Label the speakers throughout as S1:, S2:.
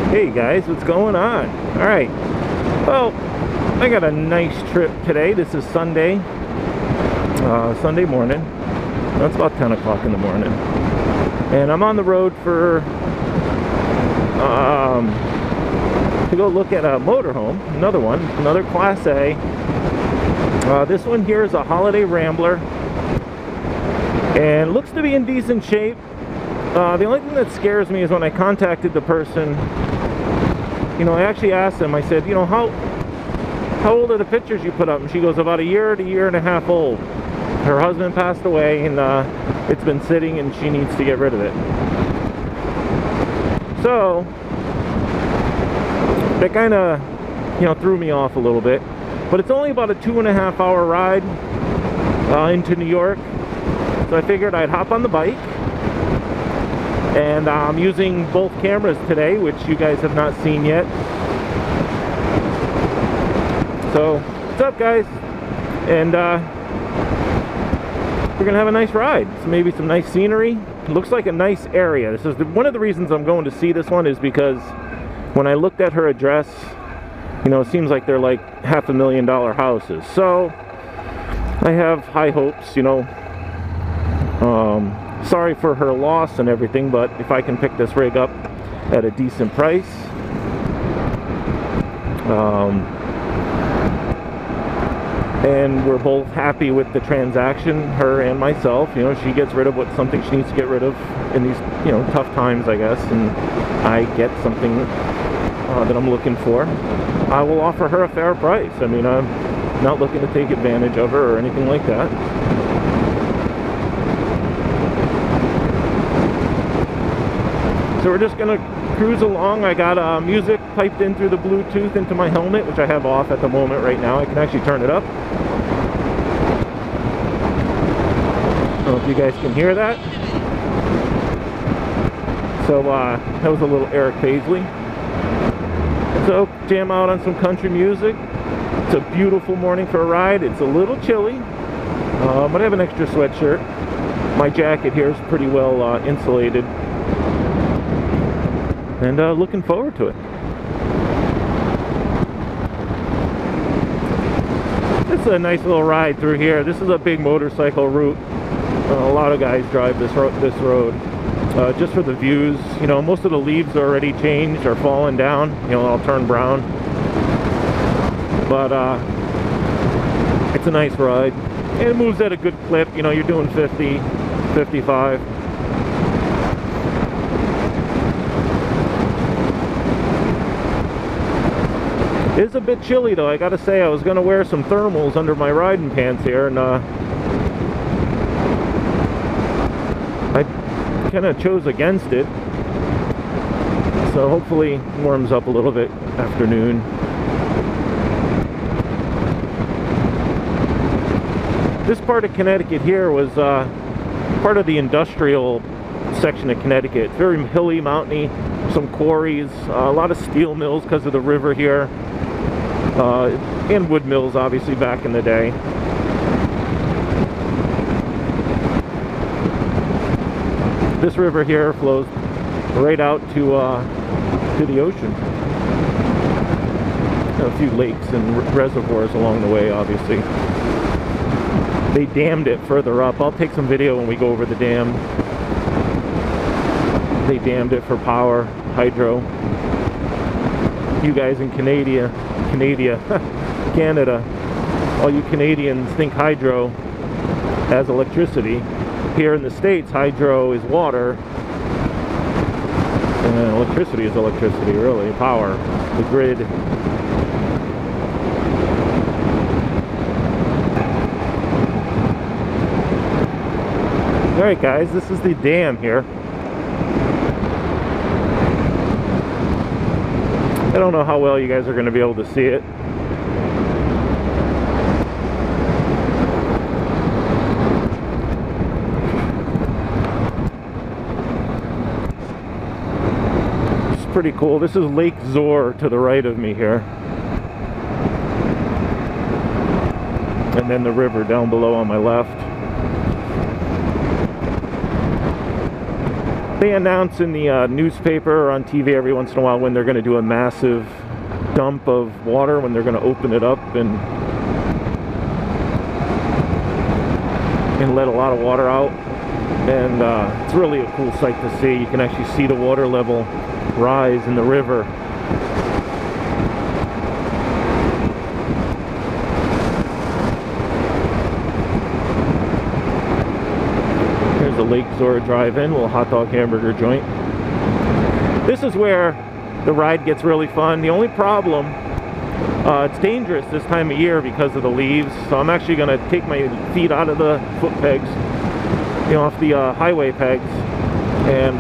S1: Hey guys, what's going on? Alright, well, I got a nice trip today. This is Sunday, Sunday morning. That's about 10 o'clock in the morning. And I'm on the road for, to go look at a motorhome, another one, another Class A. This one here is a Holiday Rambler, and looks to be in decent shape. The only thing that scares me is when I contacted the person, you know, I actually asked them, I said, you know, how old are the pictures you put up? And she goes, about a year to year and a half old. Her husband passed away, and it's been sitting, and she needs to get rid of it. So that kind of, you know, threw me off a little bit. But it's only about a 2.5 hour ride into New York. So I figured I'd hop on the bike. And I'm using both cameras today, which you guys have not seen yet. So, what's up guys? And we're gonna have a nice ride. So maybe some nice scenery. It looks like a nice area. This is one of the reasons I'm going to see this one is because when I looked at her address, you know, it seems like they're like $500,000 houses. So I have high hopes, you know. Sorry for her loss and everything, but if I can pick this rig up at a decent price, and we're both happy with the transaction, her and myself. You know, she gets rid of something she needs to get rid of in these, you know, tough times, I guess, and I get something that I'm looking for. I will offer her a fair price. I mean, I'm not looking to take advantage of her or anything like that. So we're just gonna cruise along. I got music piped in through the Bluetooth into my helmet, which I have off at the moment right now. I can actually turn it up. I don't know if you guys can hear that. So that was a little Eric Paisley. So jam out on some country music. It's a beautiful morning for a ride. It's a little chilly, but I have an extra sweatshirt. My jacket here is pretty well insulated. And looking forward to it. This is a nice little ride through here. This is a big motorcycle route. A lot of guys drive this road just for the views. You know, most of the leaves are already changed or fallen down. You know, I'll turn brown. But it's a nice ride. And it moves at a good clip. You know, you're doing 50, 55. It is a bit chilly though. I gotta say, I was gonna wear some thermals under my riding pants here, and I kind of chose against it. So hopefully it warms up a little bit afternoon. This part of Connecticut here was part of the industrial section of Connecticut. It's very hilly, mountainy, some quarries, a lot of steel mills because of the river here. And wood mills, obviously, back in the day. This river here flows right out to the ocean. A few lakes and reservoirs along the way, obviously. They dammed it further up. I'll take some video when we go over the dam. They dammed it for power, hydro. You guys in Canada, all you Canadians think hydro as electricity. Here in the States, hydro is water, and electricity is electricity, really, power, the grid. Alright guys, this is the dam here. I don't know how well you guys are going to be able to see it. It's pretty cool. This is Lake Zor to the right of me here. And then the river down below on my left. They announce in the newspaper or on TV every once in a while when they're going to do a massive dump of water, when they're going to open it up and let a lot of water out. And it's really a cool sight to see. You can actually see the water level rise in the river. Here's the Lake Zora Drive-In, little hot dog hamburger joint. This is where the ride gets really fun. The only problem, it's dangerous this time of year because of the leaves, so I'm actually going to take my feet out of the foot pegs, you know, off the highway pegs, and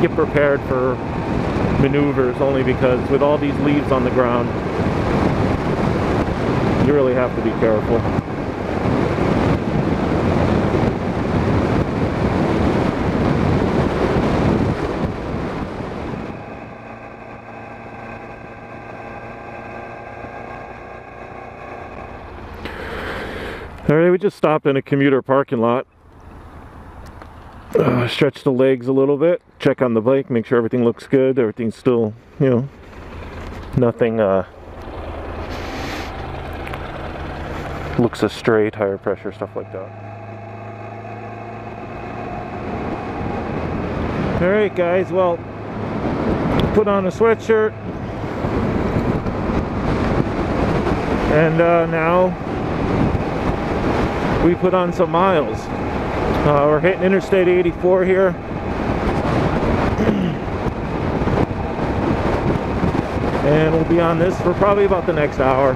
S1: get prepared for maneuvers, only because with all these leaves on the ground, you really have to be careful. Alright, we just stopped in a commuter parking lot. Stretch the legs a little bit, check on the bike, make sure everything looks good, everything's still, you know, nothing looks astray, tire pressure, stuff like that. Alright guys, well, put on a sweatshirt, and now we put on some miles. We're hitting Interstate 84 here. And we'll be on this for probably about the next hour.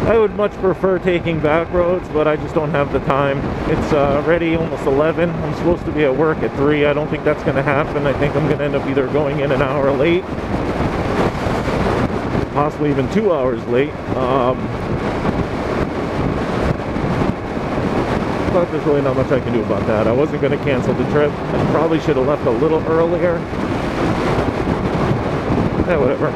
S1: I would much prefer taking back roads, but I just don't have the time. It's already almost 11. I'm supposed to be at work at 3. I don't think that's going to happen. I think I'm going to end up either going in an hour late, possibly even 2 hours late. But there's really not much I can do about that. I wasn't going to cancel the trip. I probably should have left a little earlier. Yeah, whatever.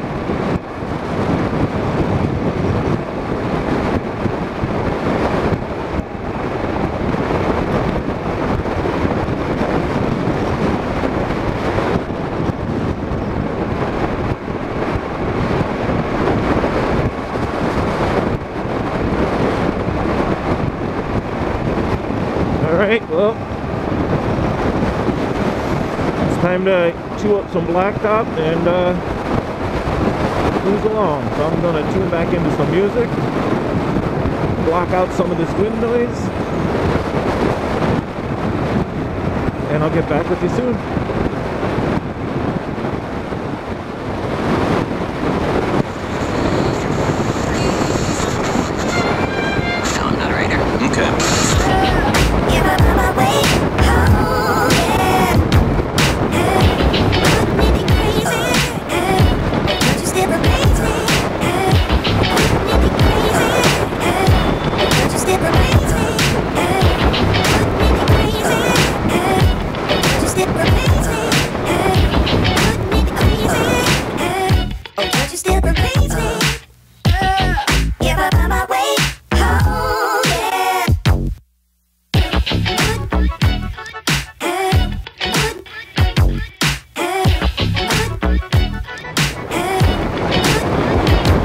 S1: Alright, well, it's time to chew up some blacktop and cruise along. So I'm going to tune back into some music, block out some of this wind noise, and I'll get back with you soon.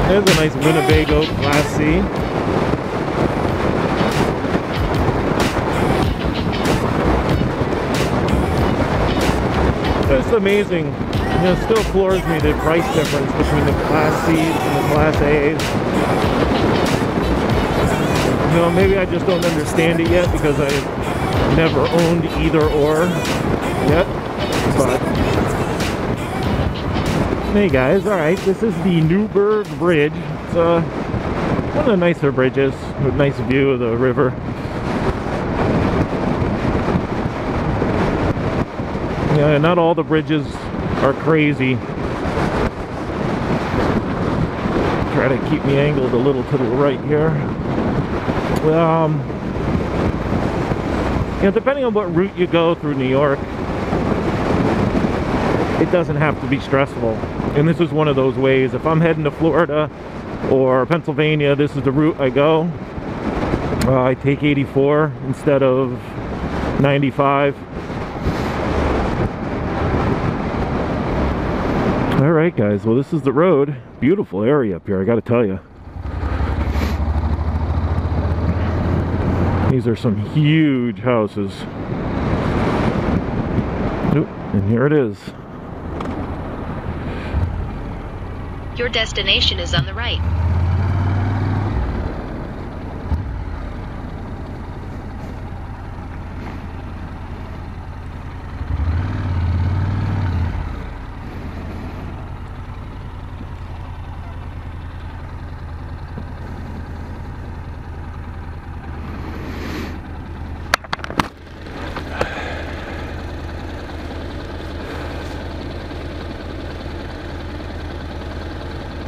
S1: There's a nice Winnebago Class C. It's amazing. You know, it still floors me the price difference between the Class C's and the Class A's. You know, maybe I just don't understand it yet because I've never owned either or yet. But hey guys, alright, this is the Newburgh Bridge. It's one of the nicer bridges with a nice view of the river. Yeah, not all the bridges are crazy. Try to keep me angled a little to the right here. You know, depending on what route you go through New York, it doesn't have to be stressful. And this is one of those ways. If I'm heading to Florida or Pennsylvania, this is the route I go. I take 84 instead of 95. Alright guys, well this is the road. Beautiful area up here, I gotta tell you. These are some huge houses. Oop, and here it is.
S2: Your destination is on the right.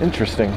S1: Interesting.